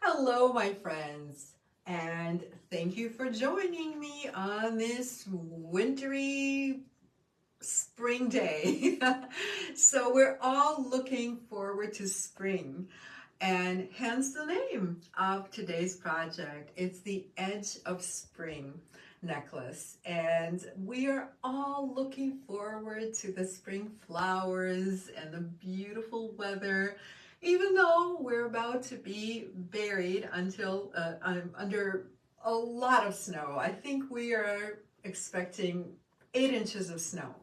Hello, my friends, and thank you for joining me on this wintry spring day. So, we're all looking forward to spring, and hence the name of today's project. It's the Edge of Spring necklace, and we are all looking forward to the spring flowers and the beautiful weather, even though we're about to be buried until under a lot of snow. I think we are expecting 8 inches of snow.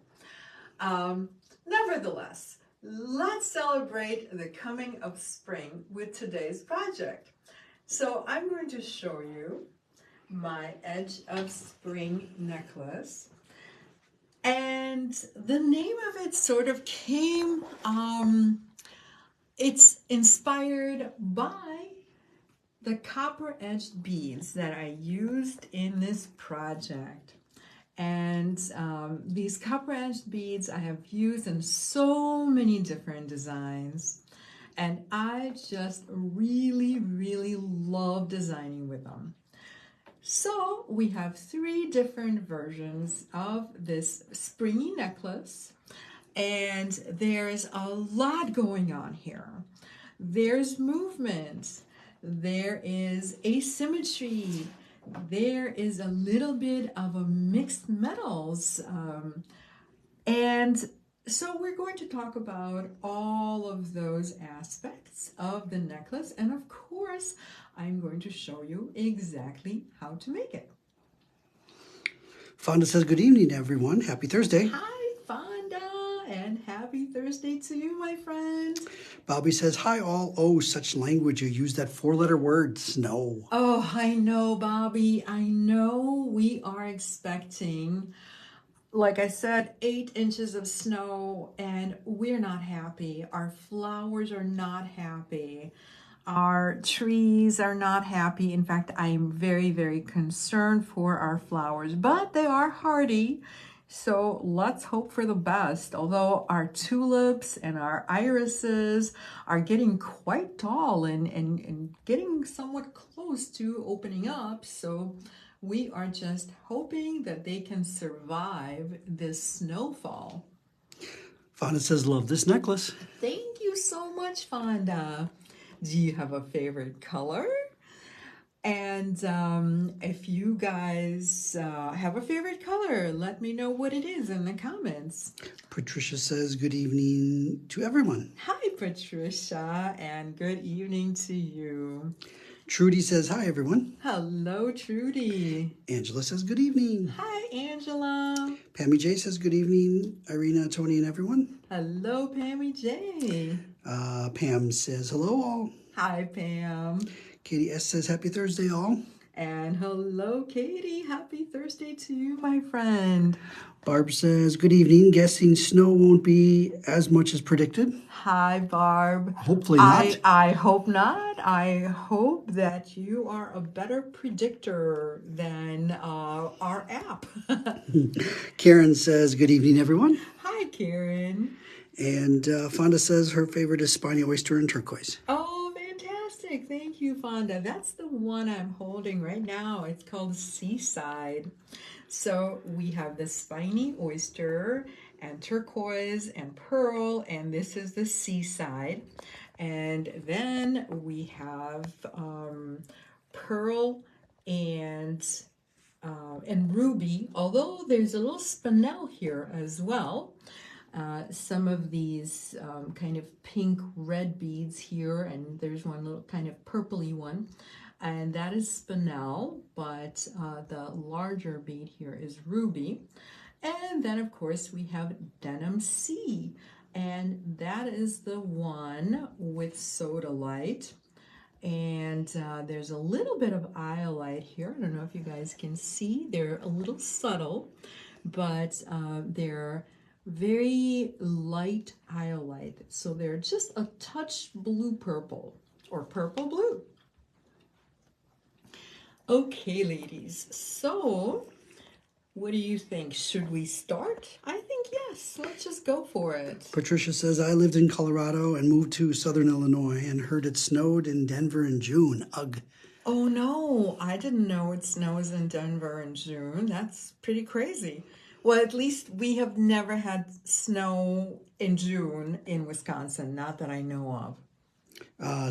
um, Nevertheless, let's celebrate the coming of spring with today's project. So I'm going to show you my Edge of Spring necklace. And the name of it sort of came, it's inspired by the copper edged beads that I used in this project. And these copper edged beads I have used in so many different designs. And I just really, really love designing with them. So we have 3 different versions of this springy necklace. And there's a lot going on here. There's movement. There is asymmetry. There is a little bit of a mixed metals. And so we're going to talk about all of those aspects of the necklace. And of course, I'm going to show you exactly how to make it. Fonda says, good evening, everyone. Happy Thursday. Hi, Fonda, and happy Thursday to you, my friend. Bobby says, hi, all. Oh, such language. You use that 4-letter word, snow. Oh, I know, Bobby. I know we are expecting, like I said, 8 inches of snow, and we're not happy. Our flowers are not happy. Our trees are not happy. In fact, I am very, very concerned for our flowers, but they are hardy. So let's hope for the best. Although our tulips and our irises are getting quite tall and getting somewhat close to opening up. So we are just hoping that they can survive this snowfall. Fonda says, love this necklace. Thank you so much, Fonda. Do you have a favorite color? And if you guys have a favorite color, let me know what it is in the comments. Patricia says, good evening to everyone. Hi, Patricia, and good evening to you. Trudy says, hi, everyone. Hello, Trudy. Angela says, good evening. Hi, Angela. Pammy J says, good evening, Irina, Tony, and everyone. Hello, Pammy J. Pam says, hello, all. Hi, Pam. Katie S says, happy Thursday, all. And hello, Katie. Happy Thursday to you, my friend. Barb says, good evening. Guessing snow won't be as much as predicted. Hi, Barb. Hopefully not. I hope not. I hope that you are a better predictor than our app. Karen says, good evening, everyone. Hi, Karen. And Fonda says her favorite is spiny oyster and turquoise. Oh, fantastic. Thank you, Fonda. That's the one I'm holding right now. It's called Seaside. So we have the spiny oyster and turquoise and pearl, and this is the Seaside. And then we have pearl and ruby, although there's a little spinel here as well. Some of these kind of pink red beads here, and there's one little kind of purpley one, and that is spinel, but the larger bead here is ruby. And then of course we have denim C, and that is the one with sodalite. And there's a little bit of iolite here. I don't know if you guys can see. They're a little subtle, but they're very light iolite. So they're just a touch blue purple or purple blue. Okay, ladies. So what do you think? Should we start? I think yes, let's just go for it. Patricia says, I lived in Colorado and moved to southern Illinois and heard it snowed in Denver in June. Ugh. Oh no, I didn't know it snows in Denver in June. That's pretty crazy. Well, at least we have never had snow in June in Wisconsin, not that I know of.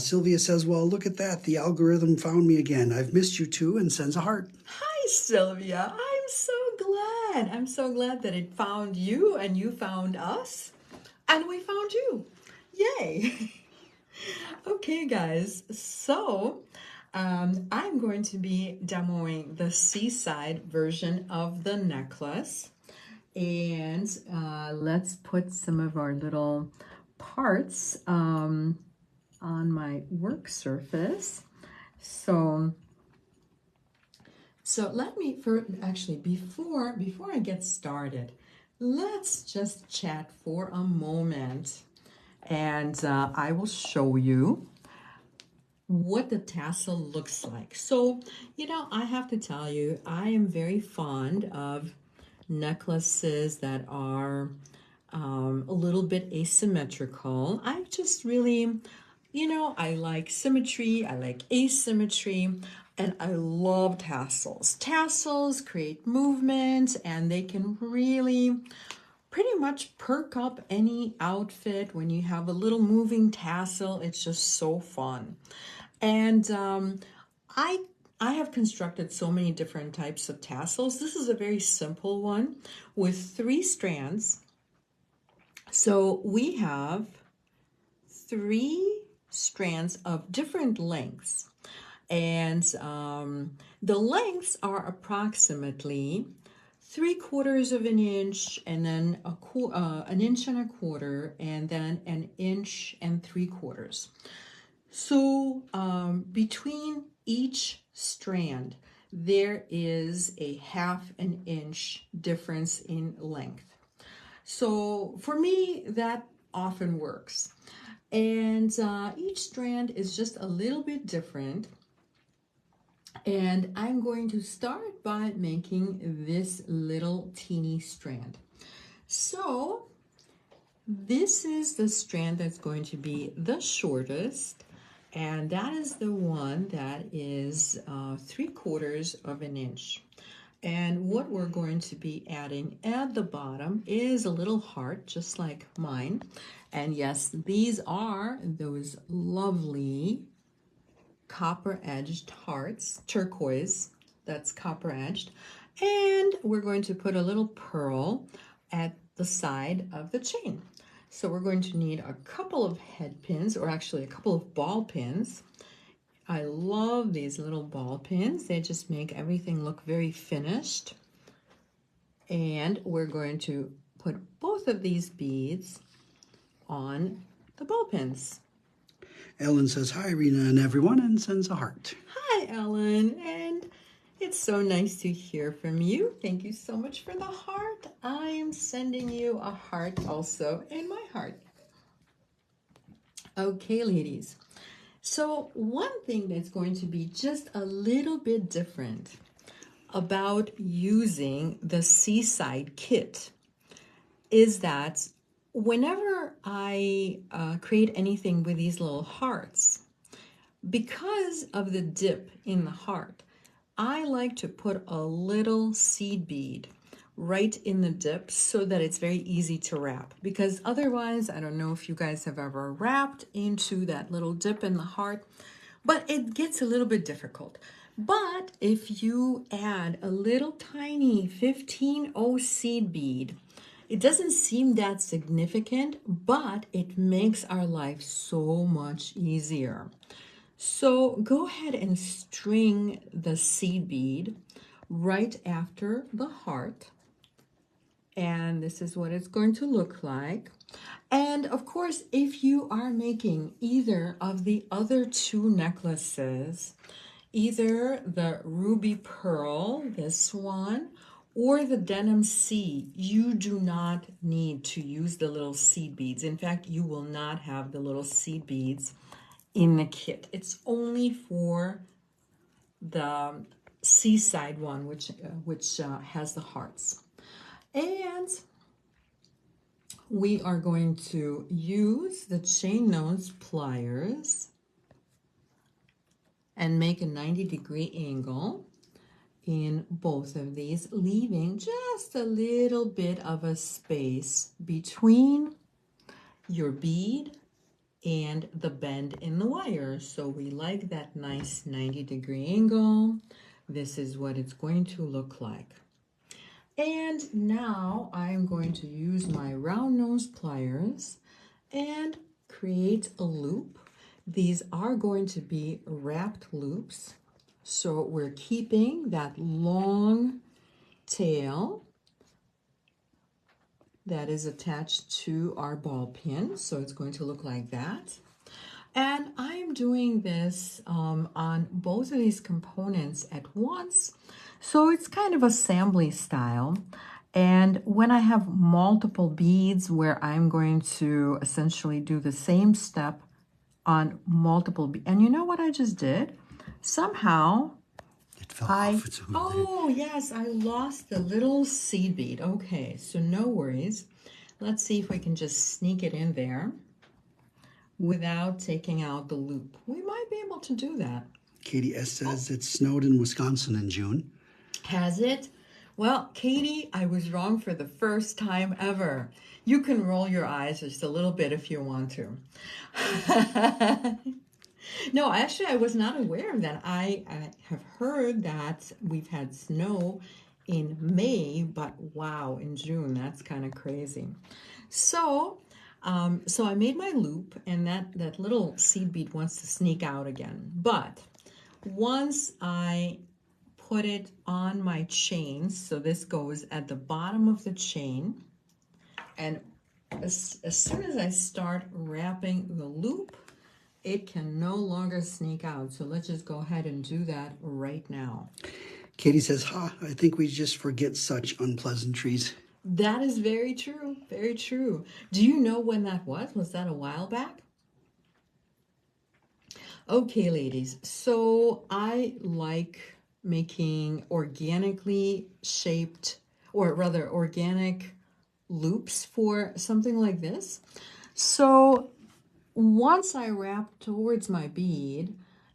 Sylvia says, well, look at that. The algorithm found me again. I've missed you too, and sends a heart. Hi, Sylvia. I'm so glad. I'm so glad that it found you and you found us and we found you. Yay. Okay, guys. So I'm going to be demoing the seaside version of the necklace. And let's put some of our little parts on my work surface. So let me actually before I get started, let's just chat for a moment, and I will show you what the tassel looks like. So, you know, I have to tell you, I am very fond of necklaces that are a little bit asymmetrical. I just really, you know, I like symmetry, I like asymmetry, and I love tassels. Tassels create movement and they can really pretty much perk up any outfit. When you have a little moving tassel, it's just so fun. And I have constructed so many different types of tassels. This is a very simple one with 3 strands. So we have 3 strands of different lengths. And the lengths are approximately 3/4 of an inch, and then an inch and a quarter, and then an inch and 3/4. So between each strand, there is a 1/2 an inch difference in length. So for me, that often works. And each strand is just a little bit different. And I'm going to start by making this little teeny strand. So this is the strand that's going to be the shortest, and that is the one that is 3/4 of an inch. And what we're going to be adding at the bottom is a little heart, just like mine. And yes, these are those lovely copper-edged hearts, turquoise, that's copper-edged. And we're going to put a little pearl at the side of the chain. So we're going to need a couple of head pins, or actually a couple of ball pins. I love these little ball pins. They just make everything look very finished. And we're going to put both of these beads on the ball pins. Ellen says, hi, Irina and everyone, and sends a heart. Hi, Ellen, and it's so nice to hear from you. Thank you so much for the heart. I am sending you a heart also in my heart. Okay, ladies. So one thing that's going to be just a little bit different about using the Seaside kit is that whenever I create anything with these little hearts, because of the dip in the heart, I like to put a little seed bead right in the dip so that it's very easy to wrap. Because otherwise, I don't know if you guys have ever wrapped into that little dip in the heart, but it gets a little bit difficult. But if you add a little tiny 15-0 seed bead, it doesn't seem that significant, but it makes our life so much easier. So go ahead and string the seed bead right after the heart. And this is what it's going to look like. And of course, if you are making either of the other 2 necklaces, either the ruby pearl, this one, or the denim C, you do not need to use the little seed beads. In fact, you will not have the little seed beads in the kit. It's only for the Seaside one, which has the hearts. And we are going to use the chain nose pliers and make a 90-degree angle in both of these, leaving just a little bit of a space between your bead and the bend in the wire. So we like that nice 90-degree angle. This is what it's going to look like. And now I'm going to use my round nose pliers and create a loop. These are going to be wrapped loops. So we're keeping that long tail that is attached to our ball pin. So it's going to look like that. And I'm doing this on both of these components at once. So it's kind of assembly style. And when I have multiple beads where I'm going to essentially do the same step on multiple beads. And you know what I just did? Somehow It fell off. oh yes, I lost the little seed bead. Okay, so no worries. Let's see if we can just sneak it in there without taking out the loop. We might be able to do that. Katie S. says it snowed in Wisconsin in June. Has it? Well, Katie, I was wrong for the first time ever. You can roll your eyes just a little bit if you want to. No, actually, I was not aware of that. I have heard that we've had snow in May, but wow, in June, that's kind of crazy. So I made my loop, and that little seed bead wants to sneak out again. But once I put it on my chain, so this goes at the bottom of the chain, and as soon as I start wrapping the loop, it can no longer sneak out. So let's just go ahead and do that right now. Katie says, I think we just forget such unpleasantries. That is very true, very true. Do you know when that was? Was that a while back? Okay, ladies, so I like making organically shaped, or rather organic loops for something like this. So once I wrap towards my bead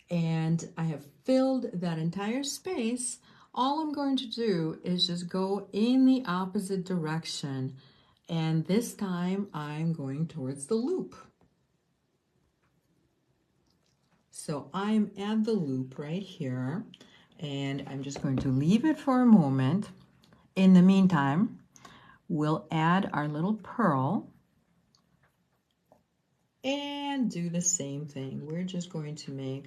and I have filled that entire space, all I'm going to do is just go in the opposite direction, and this time I'm going towards the loop. So I'm at the loop right here, and I'm just going to leave it for a moment. In the meantime, we'll add our little pearl and do the same thing. We're just going to make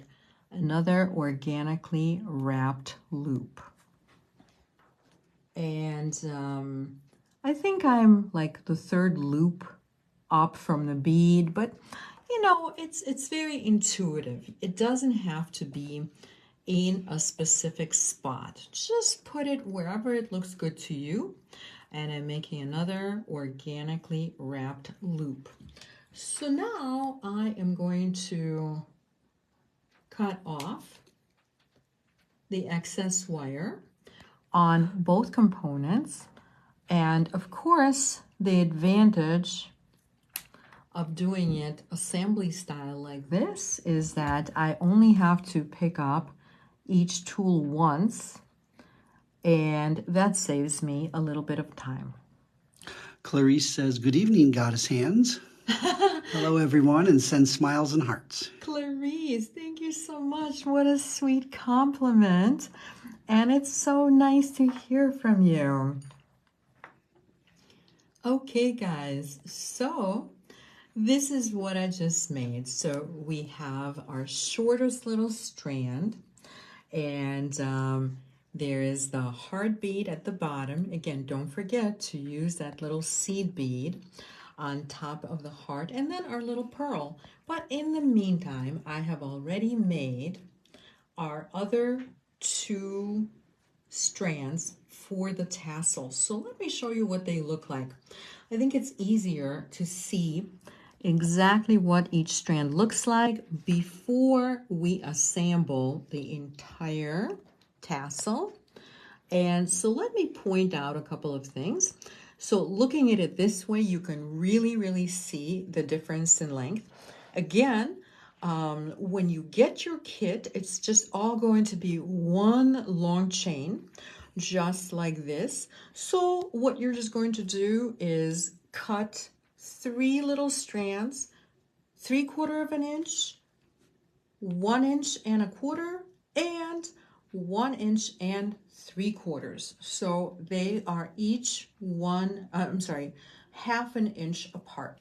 another organically wrapped loop. And I think I'm like the third loop up from the bead, but you know, it's very intuitive. It doesn't have to be in a specific spot. Just put it wherever it looks good to you. And I'm making another organically wrapped loop. So now I am going to cut off the excess wire on both components. And of course, the advantage of doing it assembly style like this is that I only have to pick up each tool once, and that saves me a little bit of time. Clarice says, good evening, goddess hands. Hello, everyone, and send smiles and hearts. Clarice, thank you so much. What a sweet compliment. And it's so nice to hear from you. Okay, guys, so this is what I just made. So we have our shortest little strand, and there is the hard bead at the bottom. Again, don't forget to use that little seed bead on top of the heart, and then our little pearl. But in the meantime, I have already made our other two strands for the tassel. So let me show you what they look like. I think it's easier to see exactly what each strand looks like before we assemble the entire tassel. And so let me point out a couple of things. So looking at it this way, you can really see the difference in length. Again, when you get your kit, it's just all going to be one long chain, just like this. So what you're just going to do is cut 3 little strands, 3/4 of an inch, 1 inch and a quarter, and 1 inch and 3/4. So they are each half an inch apart.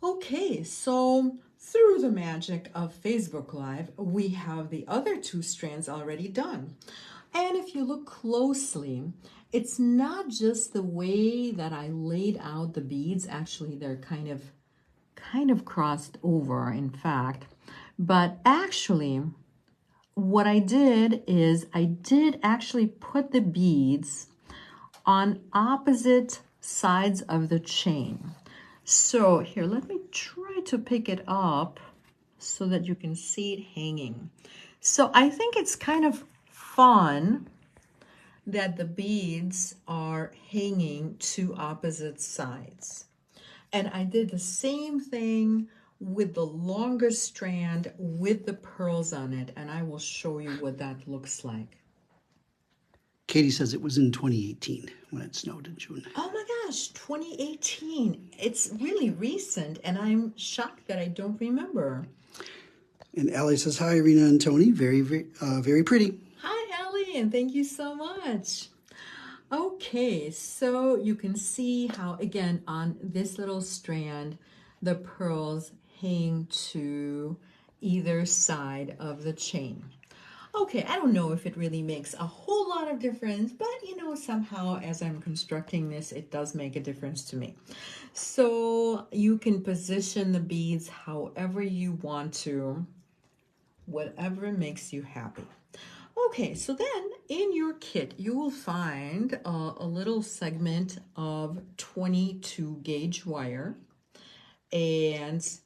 Okay, so through the magic of Facebook Live, we have the other 2 strands already done. And if you look closely, it's not just the way that I laid out the beads. Actually, they're kind of crossed over, in fact. But actually, what I did is I did actually put the beads on opposite sides of the chain. So here, let me try to pick it up so that you can see it hanging. So I think it's kind of fun that the beads are hanging to opposite sides. And I did the same thing with the longer strand with the pearls on it, and I will show you what that looks like. Katie says it was in 2018 when it snowed in June. Oh my gosh, 2018. It's really recent, and I'm shocked that I don't remember. And Allie says, hi, Irina and Tony. Very, very pretty. Hi, Ellie, and thank you so much. Okay, so you can see how, again, on this little strand, the pearls hang to either side of the chain. Okay, I don't know if it really makes a whole lot of difference, but you know, somehow as I'm constructing this, it does make a difference to me. So you can position the beads however you want to, whatever makes you happy. Okay, so then in your kit, you will find a little segment of 22 gauge wire, and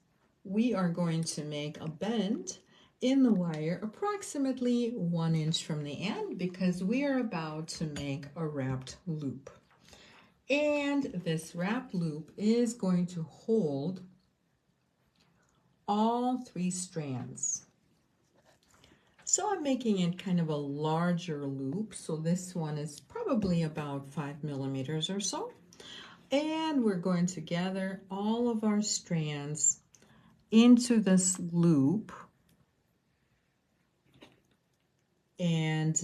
we are going to make a bend in the wire approximately 1 inch from the end because we are about to make a wrapped loop. And this wrapped loop is going to hold all 3 strands. So I'm making it kind of a larger loop. So this one is probably about 5 millimeters or so. And we're going to gather all of our strands into this loop. And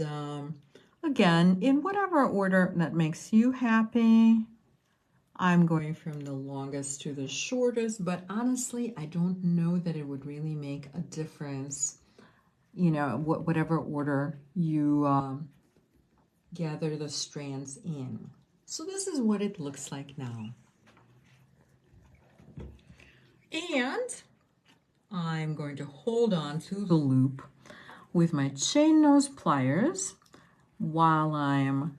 again, in whatever order that makes you happy. I'm going from the longest to the shortest, but honestly, I don't know that it would really make a difference, you know, whatever order you gather the strands in. So this is what it looks like now. And I'm going to hold on to the loop with my chain nose pliers while I'm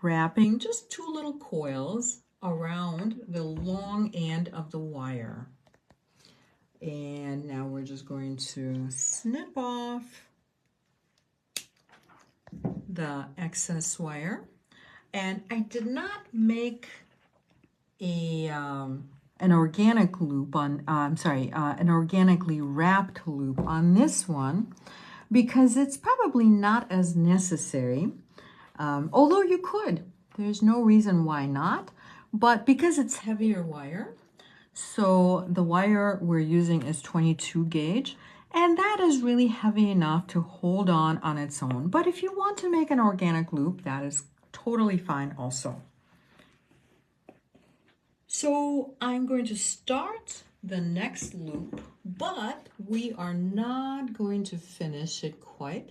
wrapping just 2 little coils around the long end of the wire. And now we're just going to snip off the excess wire. And I did not make a an organic loop on, an organically wrapped loop on this one because it's probably not as necessary. Although you could, there's no reason why not, but because it's heavier wire, so the wire we're using is 22 gauge, and that is really heavy enough to hold on its own. But if you want to make an organic loop, that is totally fine also. So I'm going to start the next loop, but we are not going to finish it quite.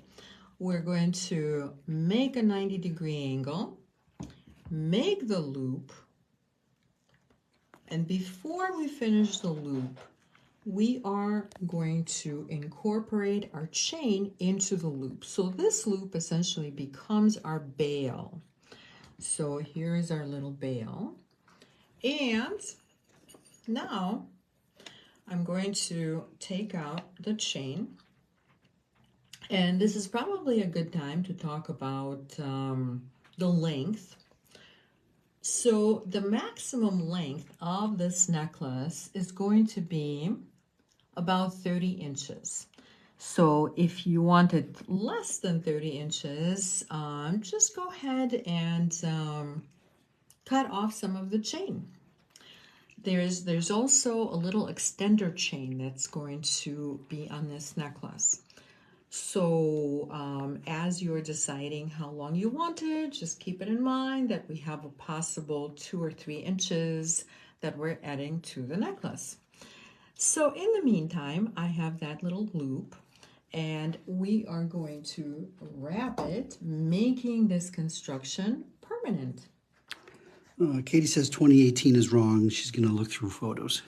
We're going to make a 90-degree angle, make the loop, and before we finish the loop, we are going to incorporate our chain into the loop. So this loop essentially becomes our bail. So here is our little bail. And now I'm going to take out the chain. And this is probably a good time to talk about the length. So the maximum length of this necklace is going to be about 30 inches. So if you want it less than 30 inches, just go ahead and cut off some of the chain. There's also a little extender chain that's going to be on this necklace. So as you're deciding how long you want it, just keep it in mind that we have a possible 2 or 3 inches that we're adding to the necklace. So in the meantime, I have that little loop, and we are going to wrap it, making this construction permanent. Katie says 2018 is wrong. She's going to look through photos.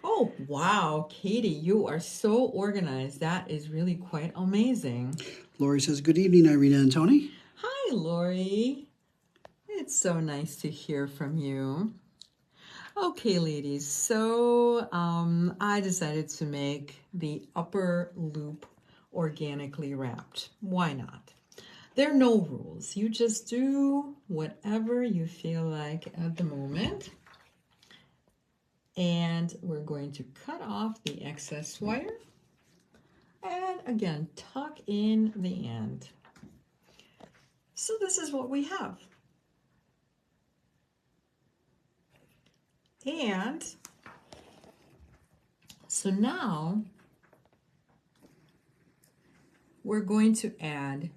Oh, wow, Katie, you are so organized. That is really quite amazing. Lori says, good evening, Irina and Tony. Hi, Lori. It's so nice to hear from you. Okay, ladies, so I decided to make the upper loop organically wrapped. Why not? There are no rules. You just do whatever you feel like at the moment. And we're going to cut off the excess wire. And again, tuck in the end. So this is what we have. And so now we're going to add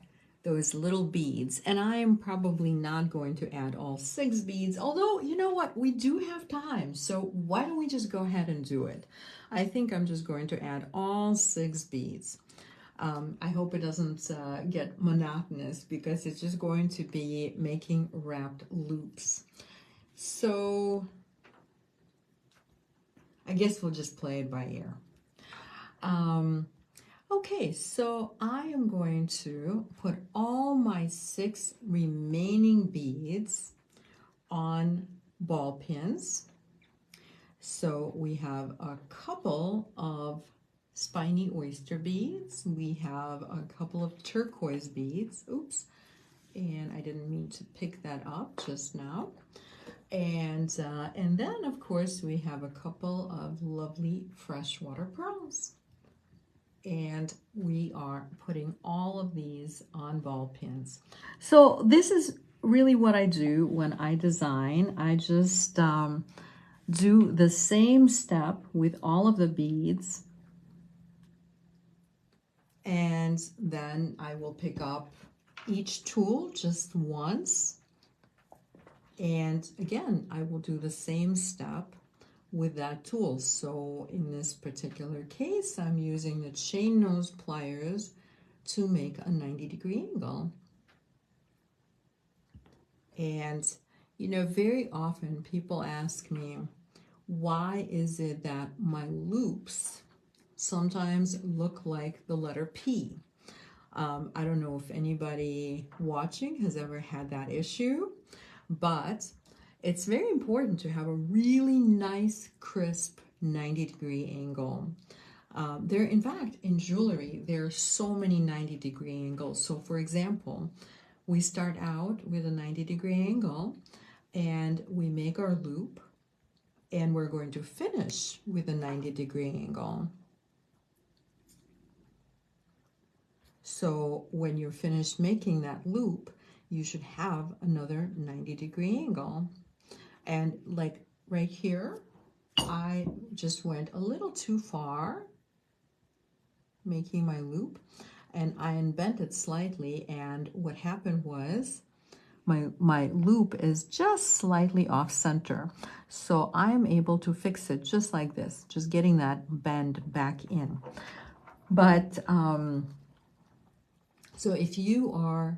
those little beads, and I am probably not going to add all 6 beads, although you know what, we do have time, so why don't we just go ahead and do it. I think I'm just going to add all 6 beads. I hope it doesn't get monotonous, because it's just going to be making wrapped loops. So I guess we'll just play it by ear. Okay, so I am going to put all my 6 remaining beads on ball pins. So we have a couple of spiny oyster beads. We have a couple of turquoise beads. Oops, and I didn't mean to pick that up just now. And then, of course, we have a couple of lovely freshwater pearls. And we are putting all of these on ball pins. So this is really what I do when I design. I just do the same step with all of the beads. And then I will pick up each tool just once. And again, I will do the same step with that tool. So in this particular case, I'm using the chain nose pliers to make a 90-degree angle. And you know, very often people ask me, why is it that my loops sometimes look like the letter P? I don't know if anybody watching has ever had that issue, but it's very important to have a really nice, crisp 90-degree angle. In fact, in jewelry, there are so many 90-degree angles. So for example, we start out with a 90-degree angle and we make our loop, and we're going to finish with a 90-degree angle. So when you're finished making that loop, you should have another 90-degree angle. And like right here, I just went a little too far making my loop, and I unbent it slightly, and what happened was my loop is just slightly off center. So I'm able to fix it just like this, just getting that bend back in. But so if you are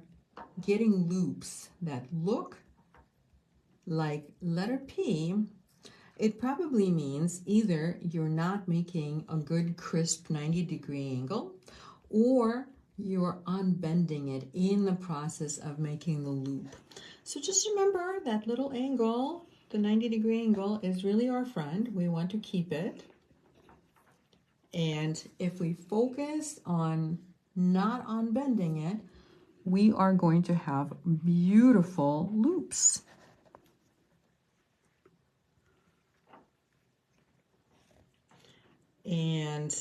getting loops that look like letter P, it probably means either you're not making a good crisp 90-degree angle, or you're unbending it in the process of making the loop. So just remember that little angle, the 90-degree angle, is really our friend. We want to keep it. And if we focus on not unbending it, we are going to have beautiful loops. And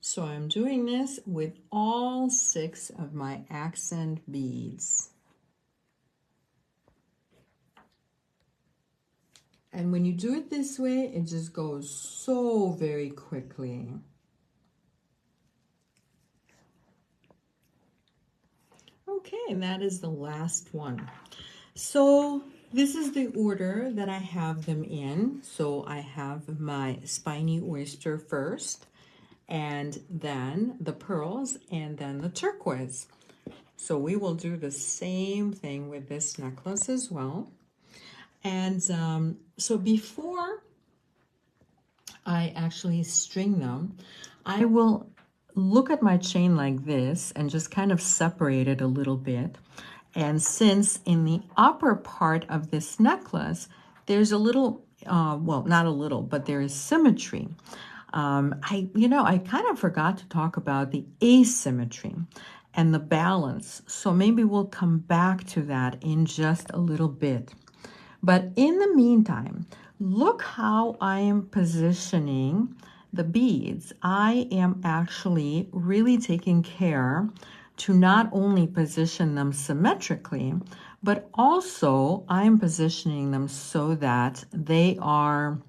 so I'm doing this with all 6 of my accent beads. And when you do it this way, it just goes so very quickly. Okay, and that is the last one. So this is the order that I have them in. So I have my spiny oyster first, and then the pearls, and then the turquoise. So we will do the same thing with this necklace as well. And so before I actually string them, I will look at my chain like this and just kind of separate it a little bit. And since in the upper part of this necklace, there's a little, well, not a little, but there is symmetry. I kind of forgot to talk about the asymmetry and the balance. So maybe we'll come back to that in just a little bit. But in the meantime, look how I am positioning the beads. I am actually really taking care to not only position them symmetrically, but also I'm positioning them so that they are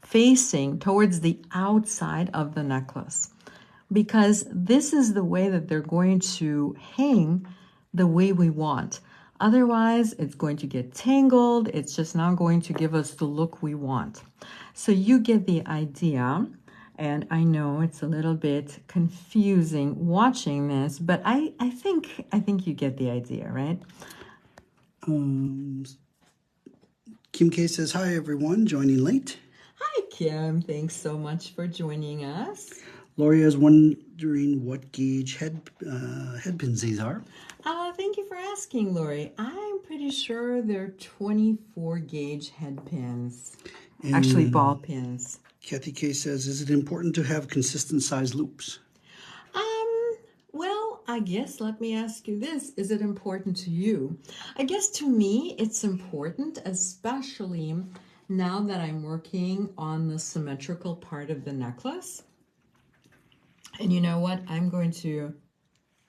facing towards the outside of the necklace, because this is the way that they're going to hang the way we want. Otherwise, it's going to get tangled. It's just not going to give us the look we want. So you get the idea. And I know it's a little bit confusing watching this, but I think you get the idea, right? Kim K says, hi, everyone, joining late. Hi, Kim. Thanks so much for joining us. Gloria is wondering what gauge head pins these are. Thank you for asking, Lori. I'm pretty sure they're 24 gauge head pins. And actually, ball pins. Kathy K says, is it important to have consistent size loops? Well, I guess let me ask you this. Is it important to you? I guess to me, it's important, especially now that I'm working on the symmetrical part of the necklace. And you know what? I'm going to,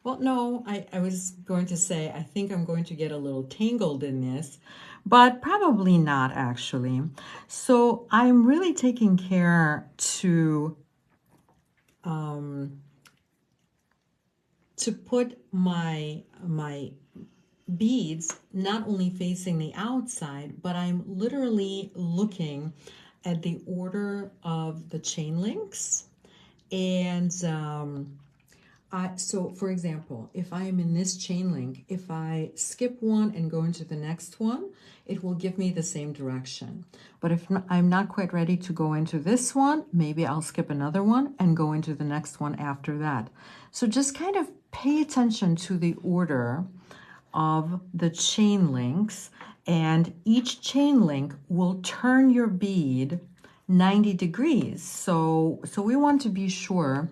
well, no, I was going to say, I think I'm going to get a little tangled in this, but probably not actually. So I'm really taking care to put my beads not only facing the outside, but I'm literally looking at the order of the chain links. And so for example, if I am in this chain link, if I skip one and go into the next one, it will give me the same direction. But if I'm not quite ready to go into this one, maybe I'll skip another one and go into the next one after that. So just kind of pay attention to the order of the chain links, and each chain link will turn your bead 90 degrees. So we want to be sure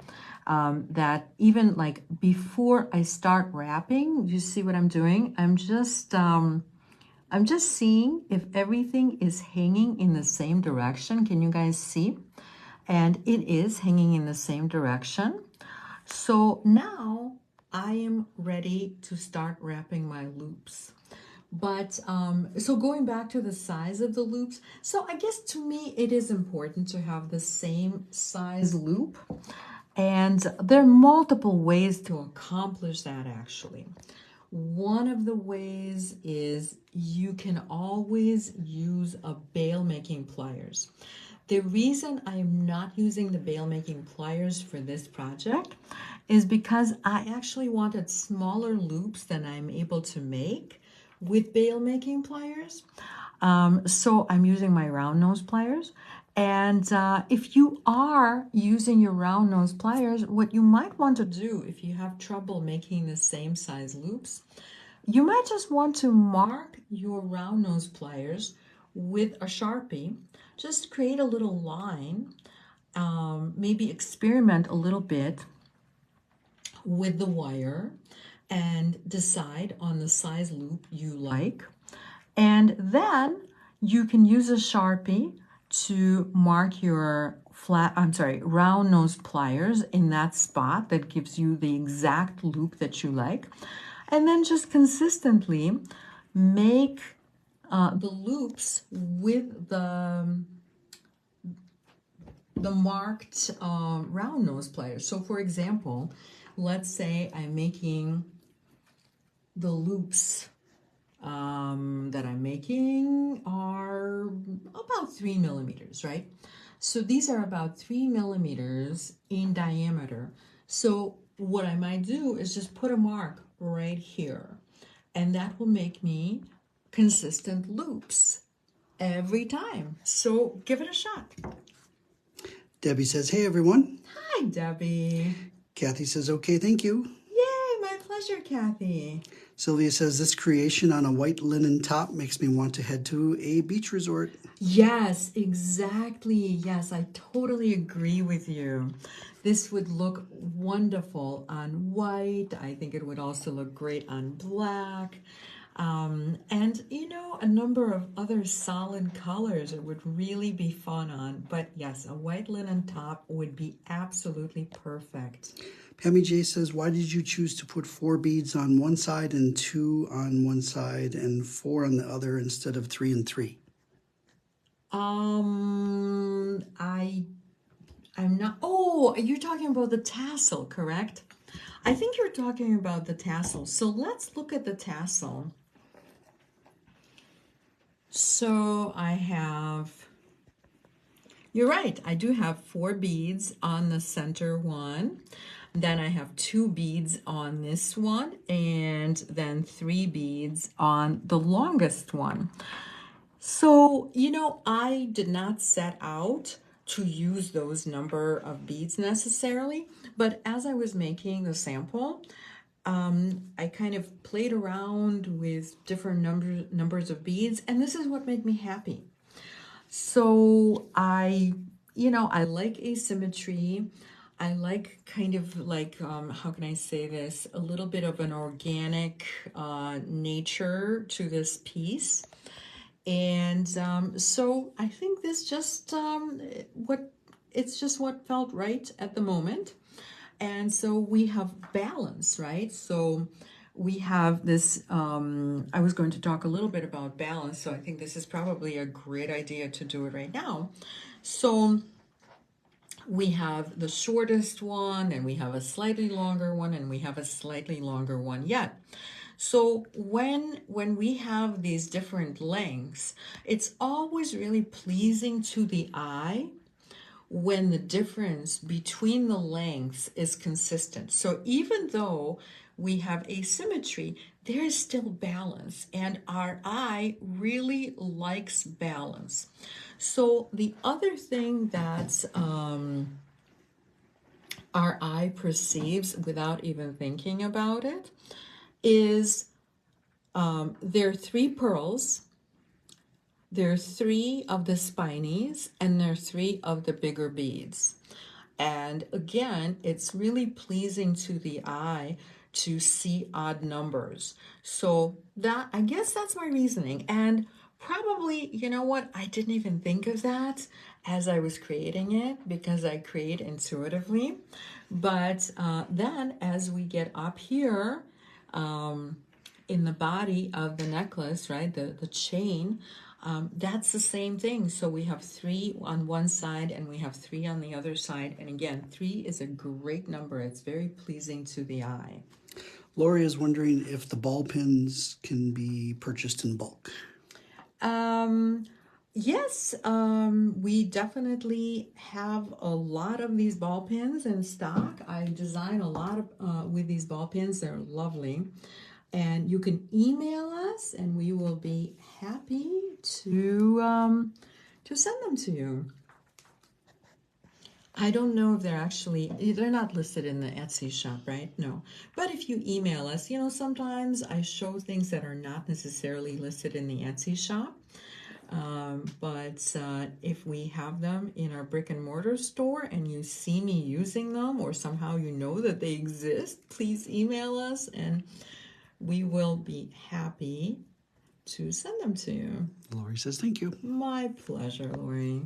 that even like before I start wrapping, you see what I'm doing? I'm just seeing if everything is hanging in the same direction. Can you guys see? And it is hanging in the same direction. So now I am ready to start wrapping my loops. But so going back to the size of the loops, so I guess to me it is important to have the same size loop. And there are multiple ways to accomplish that actually. One of the ways is you can always use a bail making pliers. The reason I am not using the bail making pliers for this project is because I actually wanted smaller loops than I'm able to make with bail making pliers. So I'm using my round nose pliers. And if you are using your round nose pliers, what you might want to do if you have trouble making the same size loops, you might just want to mark your round nose pliers with a Sharpie. Just create a little line, maybe experiment a little bit with the wire and decide on the size loop you like. And then you can use a Sharpie to mark your round nose pliers in that spot that gives you the exact loop that you like. And then just consistently make the loops with the marked round nose pliers. So for example, let's say I'm making the loops that I'm making are about 3 millimeters, right? So these are about 3 millimeters in diameter. So what I might do is just put a mark right here, and that will make me consistent loops every time. So give it a shot. Debbie says, hey, everyone. Hi, Debbie. Kathy says, okay, thank you. Yay, my pleasure, Kathy. Sylvia says, this creation on a white linen top makes me want to head to a beach resort. Yes, exactly. Yes, I totally agree with you. This would look wonderful on white. I think it would also look great on black. And, you know, a number of other solid colors it would really be fun on. But yes, a white linen top would be absolutely perfect. Pammy J says, why did you choose to put 4 beads on one side and 2 on one side and 4 on the other instead of 3 and 3? I'm not, oh, you're talking about the tassel, correct? I think you're talking about the tassel. So let's look at the tassel. So I have, you're right, I do have 4 beads on the center one. Then I have 2 beads on this one, and then 3 beads on the longest one. So, you know, I did not set out to use those number of beads necessarily, but as I was making the sample, I kind of played around with different numbers of beads, and this is what made me happy. So I like asymmetry. I like kind of like, how can I say this, a little bit of an organic nature to this piece. And so I think this just it's just what felt right at the moment. And so we have balance, right? So we have this, I was going to talk a little bit about balance, so I think this is probably a great idea to do it right now. So we have the shortest one, and we have a slightly longer one, and we have a slightly longer one yet. So when we have these different lengths, it's always really pleasing to the eye when the difference between the lengths is consistent. So even though we have asymmetry, there is still balance, and our eye really likes balance. So the other thing that our eye perceives without even thinking about it is there are 3 pearls, there are 3 of the spinies, and there are 3 of the bigger beads. And again, it's really pleasing to the eye to see odd numbers. So that, I guess that's my reasoning. And probably, you know what, I didn't even think of that as I was creating it, because I create intuitively. But then as we get up here, in the body of the necklace, right, the chain, that's the same thing. So we have 3 on one side and we have 3 on the other side. And again, 3 is a great number. It's very pleasing to the eye. Lori is wondering if the ball pins can be purchased in bulk. Yes, we definitely have a lot of these ball pins in stock. I design a lot of with these ball pins. They're lovely. And you can email us, and we will be happy to send them to you. I don't know if they're not listed in the Etsy shop, right? No. But if you email us, you know, sometimes I show things that are not necessarily listed in the Etsy shop. But if we have them in our brick and mortar store and you see me using them, or somehow you know that they exist, please email us and we will be happy to send them to you. Lori says thank you. My pleasure, Lori.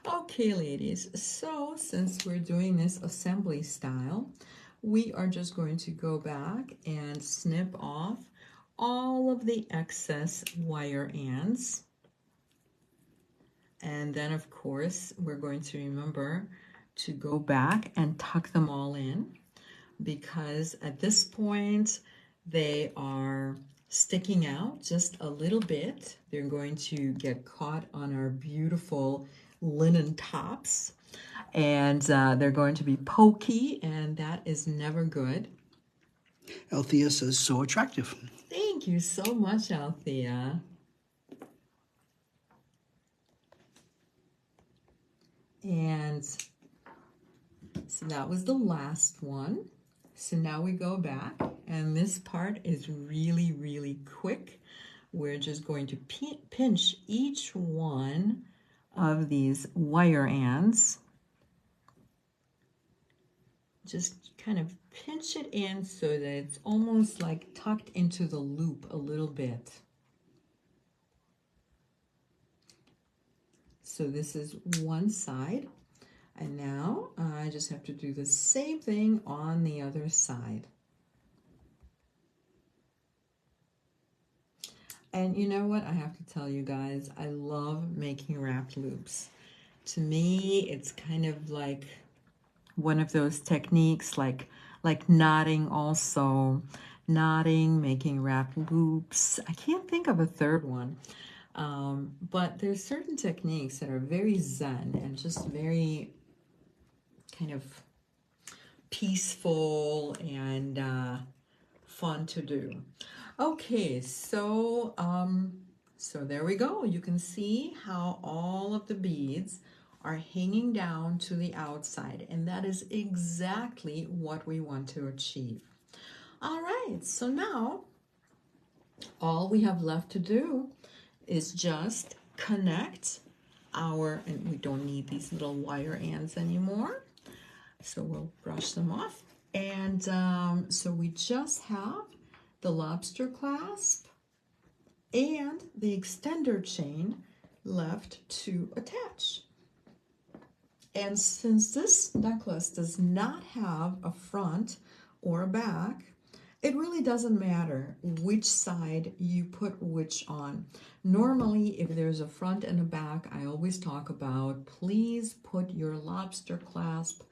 Okay, ladies, so since we're doing this assembly style, we are just going to go back and snip off all of the excess wire ends. And then, of course, we're going to remember to go back and tuck them all in, because at this point they are sticking out just a little bit. They're going to get caught on our beautiful linen tops, and they're going to be pokey, and that is never good. Althea says, so attractive. Thank you so much, Althea. And so that was the last one. So now we go back, and this part is really, really quick. We're just going to pinch each one of these wire ends. Just kind of pinch it in so that it's almost like tucked into the loop a little bit. So this is one side. And now I just have to do the same thing on the other side. And you know what? I have to tell you guys, I love making wrapped loops. To me, it's kind of like one of those techniques, like knotting also. Knotting, making wrapped loops. I can't think of a third one. But there's certain techniques that are very zen and just very kind of peaceful and fun to do. Okay, so there we go. You can see how all of the beads are hanging down to the outside, and that is exactly what we want to achieve. All right, so now all we have left to do is just connect our, and we don't need these little wire ends anymore. So we'll brush them off. And so we just have the lobster clasp and the extender chain left to attach. And since this necklace does not have a front or a back, it really doesn't matter which side you put which on. Normally, if there's a front and a back, I always talk about, please put your lobster clasp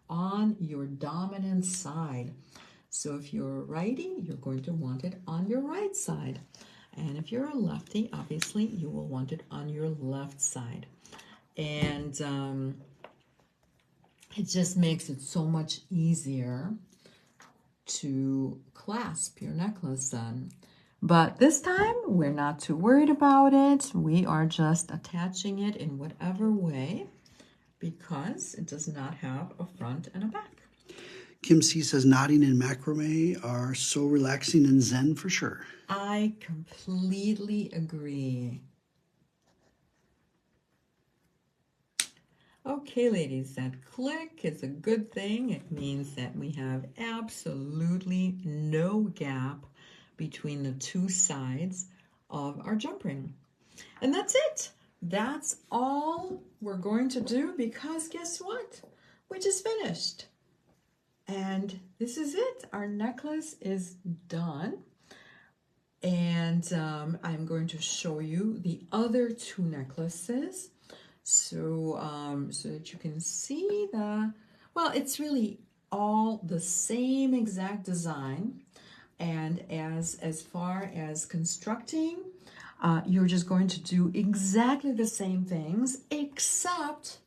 on your dominant side. So if you're a righty, you're going to want it on your right side. And if you're a lefty, obviously you will want it on your left side. And it just makes it so much easier to clasp your necklace on. But this time, we're not too worried about it. We are just attaching it in whatever way, because it does not have a front and a back. Kim C says knotting and macrame are so relaxing and zen for sure. I completely agree. Okay, ladies, that click is a good thing. It means that we have absolutely no gap between the two sides of our jump ring. And that's it. That's all we're going to do, because guess what? We just finished. And this is it. Our necklace is done. And I'm going to show you the other two necklaces. So, so that you can see well, it's really all the same exact design. And as far as constructing, you're just going to do exactly the same things, except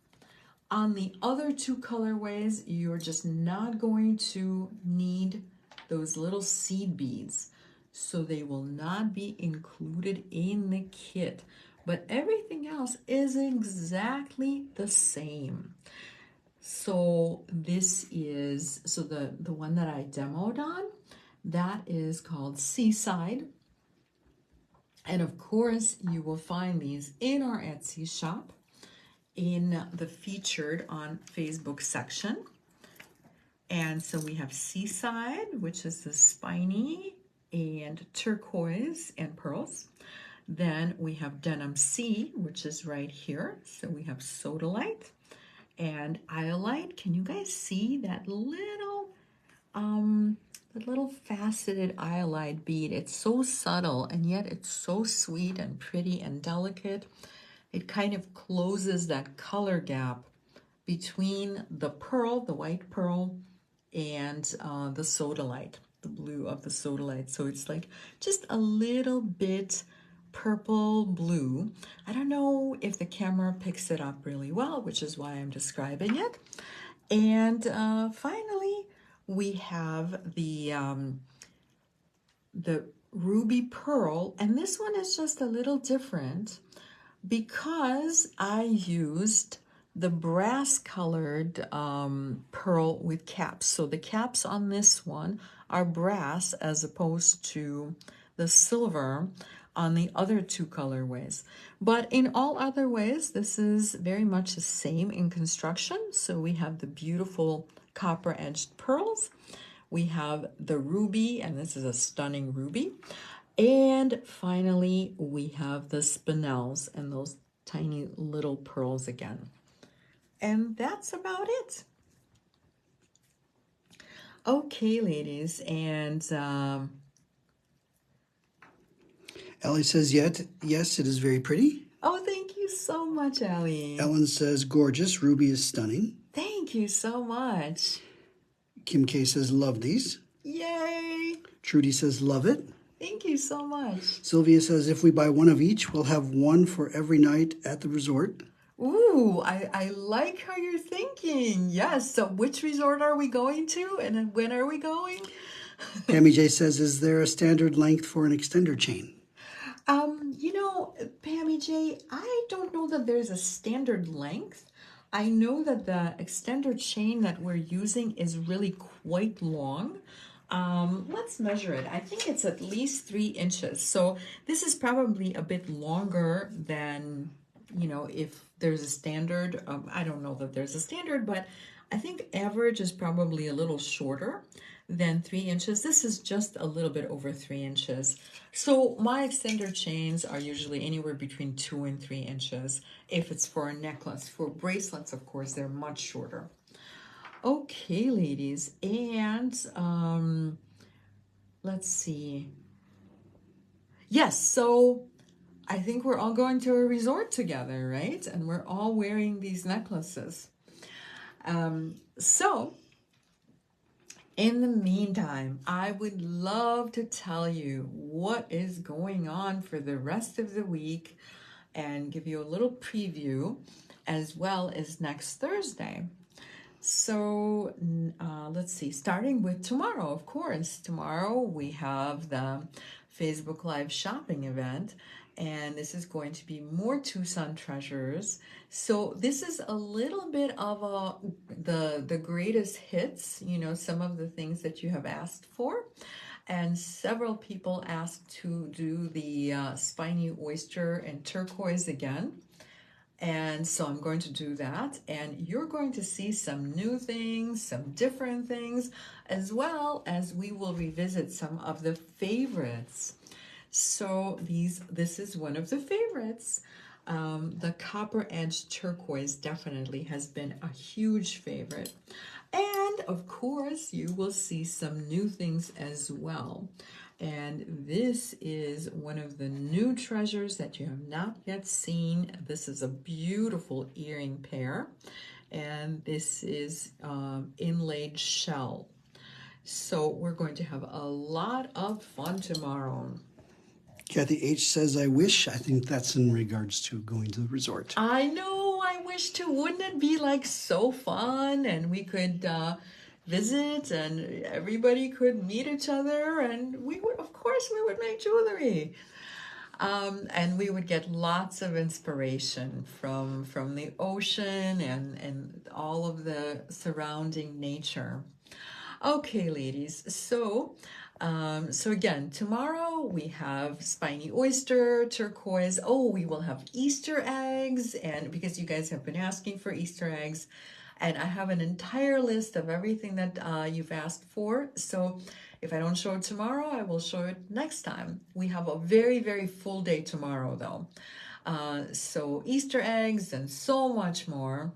on the other two colorways, you're just not going to need those little seed beads. So they will not be included in the kit. But everything else is exactly the same. So this is, so the one that I demoed on, that is called Seaside. And of course, you will find these in our Etsy shop in the featured on Facebook section. And so we have Seaside, which is the spiny and turquoise and pearls. Then we have denim C, which is right here. So we have sodalite and iolite. Can you guys see that little faceted iolite bead? It's so subtle and yet it's so sweet and pretty and delicate. It kind of closes that color gap between the pearl, the white pearl, and the sodalite, the blue of the sodalite. So it's like just a little bit purple blue. I don't know if the camera picks it up really well, which is why I'm describing it. And finally, we have the ruby pearl, and this one is just a little different because I used the brass colored pearl with caps. So the caps on this one are brass as opposed to the silver on the other two colorways. But in all other ways, this is very much the same in construction. So we have the beautiful copper edged pearls. We have the ruby, and this is a stunning ruby. And finally, we have the spinels and those tiny little pearls again. And that's about it. Okay, ladies, and Ellie says, yes, it is very pretty. oh, thank you so much, Ellie. Ellen says, gorgeous. Ruby is stunning. Thank you so much. Kim K says, love these. Yay! Trudy says, love it. Thank you so much. Sylvia says, if we buy one of each, we'll have one for every night at the resort. Ooh, I like how you're thinking. Yes, so which resort are we going to and then when are we going? Pammy J says, is there a standard length for an extender chain? You know, Pammy J, I don't know that there's a standard length. I know that the extender chain that we're using is really quite long. Let's measure it. I think it's at least 3 inches. So this is probably a bit longer than, you know, if there's a standard. I don't know that there's a standard, but I think average is probably a little shorter than 3 inches. This is just a little bit over 3 inches. So my extender chains are usually anywhere between 2 and 3 inches if it's for a necklace. For bracelets, of course, they're much shorter. Okay, ladies, and let's see. Yes, so I think we're all going to a resort together, right? And we're all wearing these necklaces. So in the meantime, I would love to tell you what is going on for the rest of the week and give you a little preview as well as next Thursday. So let's see, starting with tomorrow, of course. Tomorrow we have the Facebook Live shopping event, and this is going to be more Tucson treasures. So this is a little bit of the greatest hits, you know, some of the things that you have asked for. And several people asked to do the spiny oyster and turquoise again. And so I'm going to do that, and you're going to see some new things, some different things, as well as we will revisit some of the favorites. So this is one of the favorites. The copper edge turquoise definitely has been a huge favorite. And of course, you will see some new things as well. And this is one of the new treasures that you have not yet seen. This is a beautiful earring pair, and this is inlaid shell. So we're going to have a lot of fun tomorrow. Kathy H says, I wish. I think that's in regards to going to the resort. I know, I wish too. Wouldn't it be like so fun? And we could visit and everybody could meet each other, and we would, of course, we would make jewelry. And we would get lots of inspiration from the ocean and all of the surrounding nature. Okay, ladies, so again, tomorrow we have spiny oyster, turquoise. Oh, we will have Easter eggs, and because you guys have been asking for Easter eggs, and I have an entire list of everything that you've asked for. So If I don't show it tomorrow, I will show it next time. We have a very, very full day tomorrow though. So Easter eggs and so much more.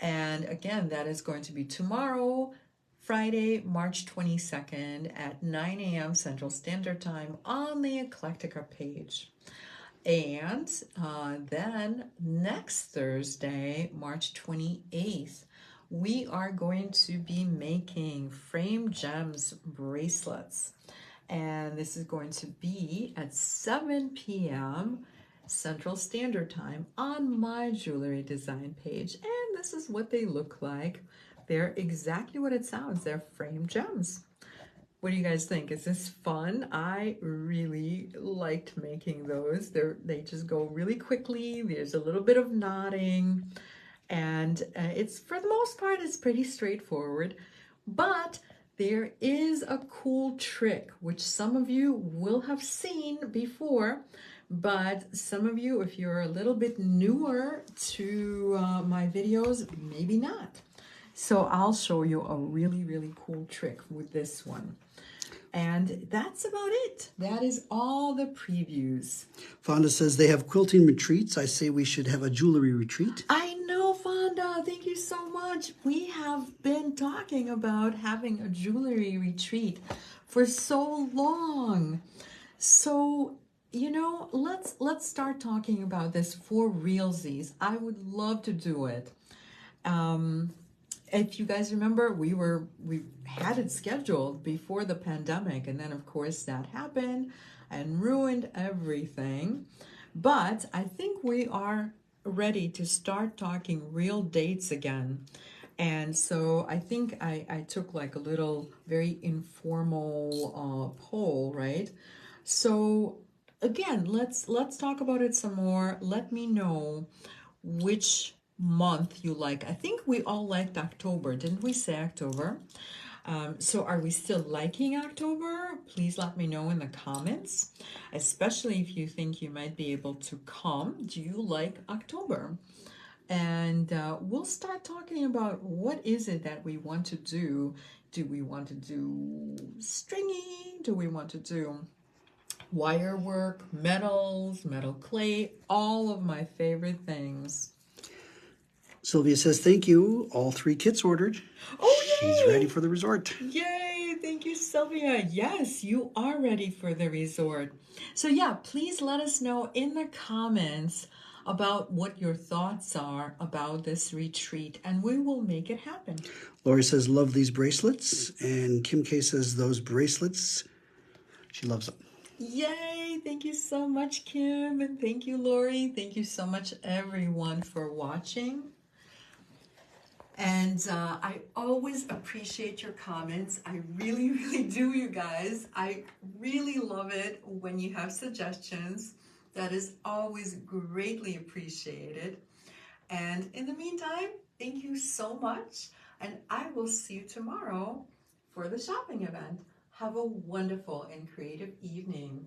And again, that is going to be tomorrow, Friday, March 22nd at 9 a.m. Central Standard Time on the Eclectica page. And then next Thursday, March 28th, we are going to be making frame gems bracelets. And this is going to be at 7 p.m. Central Standard Time on my jewelry design page. And this is what they look like. They're exactly what it sounds. They're frame gems. What do you guys think? Is this fun? I really liked making those. They just go really quickly. There's a little bit of knotting, and it's, for the most part, it's pretty straightforward. But there is a cool trick, which some of you will have seen before, but some of you, if you're a little bit newer to my videos, maybe not. So I'll show you a really, really cool trick with this one. And that's about it. That is all the previews. Fonda says they have quilting retreats. I say we should have a jewelry retreat. I know, Fonda. Thank you so much. We have been talking about having a jewelry retreat for so long. So, you know, let's start talking about this for realsies. I would love to do it. If you guys remember, we had it scheduled before the pandemic, and then of course that happened and ruined everything. But I think we are ready to start talking real dates again. And so I think I took like a little very informal poll, right? So again, let's talk about it some more. Let me know which month you like. I think we all liked October. Didn't we say October? So are we still liking October? Please let me know in the comments, especially if you think you might be able to come. Do you like October? And we'll start talking about what is it that we want to do. Do we want to do stringy? Do we want to do wire work, metals, metal clay, all of my favorite things. Sylvia says, thank you. All 3 kits ordered. Oh, yay! She's ready for the resort. Yay! Thank you, Sylvia. Yes, you are ready for the resort. So yeah, please let us know in the comments about what your thoughts are about this retreat, and we will make it happen. Lori says, love these bracelets. And Kim K says, those bracelets, she loves them. Yay! Thank you so much, Kim, and thank you, Lori. Thank you so much, everyone, for watching. And I always appreciate your comments. I really, really do, you guys. I really love it when you have suggestions. That is always greatly appreciated. And in the meantime, thank you so much. And I will see you tomorrow for the shopping event. Have a wonderful and creative evening.